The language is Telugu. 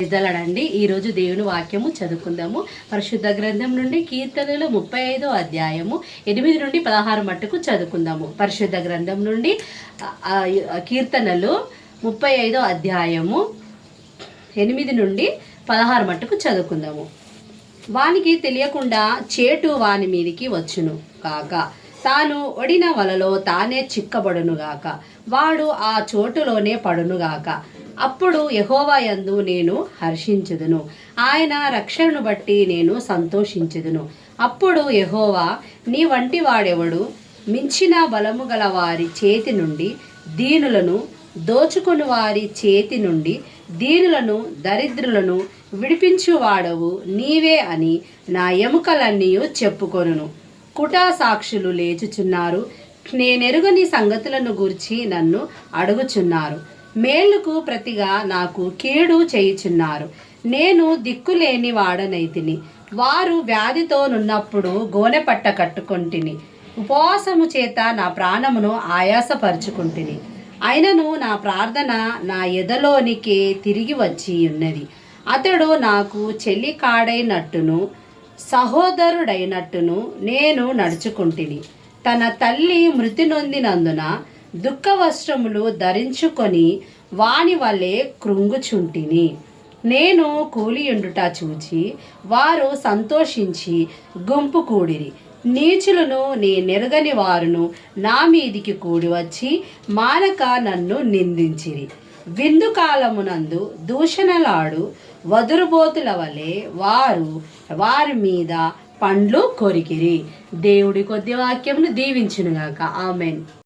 ఇదలడండి ఈరోజు దేవుని వాక్యము చదువుకుందాము. పరిశుద్ధ గ్రంథం నుండి కీర్తనలు 35వ అధ్యాయము 8 నుండి 16 మట్టుకు చదువుకుందాము. పరిశుద్ధ గ్రంథం నుండి కీర్తనలు 35వ అధ్యాయము 8 నుండి 16 మట్టుకు చదువుకుందాము. వానికి తెలియకుండా చేటు వాని మీదికి వచ్చును కాక, తాను ఒడిన వలలో తానే చిక్కబడునుగాక, వాడు ఆ చోటులోనే పడునుగాక. అప్పుడు యెహోవా యందు నేను హర్షించుదును, ఆయన రక్షణను బట్టి నేను సంతోషించుదును. అప్పుడు యెహోవా, నీ వంటి వాడెవడు? మించిన బలము గల వారి చేతి నుండి దీనులను, దోచుకుని వారి చేతి నుండి దీనులను, దరిద్రులను విడిపించువాడవు నీవే అని నా ఎముకలన్నీ చెప్పుకొనును. కుటా సాక్షులు లేచుచున్నారు, నేనెరుగని సంగతులను గూర్చి నన్ను అడుగుచున్నారు. మేలుకు ప్రతిగా నాకు కీడు చేయుచున్నారు. నేను దిక్కులేని వాడనైతిని. వారు వ్యాధితో నున్నప్పుడు గోనెపట్ట కట్టుకొంటిని. ఉపవాసము చేత నా ప్రాణమును ఆయాసపరుచుకుంటుని. అయినను నా ప్రార్థన నా ఎదలోనికే తిరిగి వచ్చి ఉన్నది. అతడు నాకు చెల్లి కాడైనట్టును సహోదరుడైనట్టును నేను నడుచుకుంటుని. తన తల్లి మృతి నొందినందున దుఃఖ వస్త్రములు ధరించుకొని వాని వలె కృంగుచుంటిని. నేను కూలియుండుట చూచి వారు సంతోషించి గుంపు కూడిరి. నీచులను నేనెరగని వారును నా మీదికి కూడి వచ్చి మానక నన్ను నిందించిరి. విందు కాలమునందు దూషణలాడు వదురుబోతుల వలె వారు వారి మీద పండ్లు కొరికిరి. దేవుడి కొద్ది వాక్యమును దీవించునుగాక. ఆమెన్.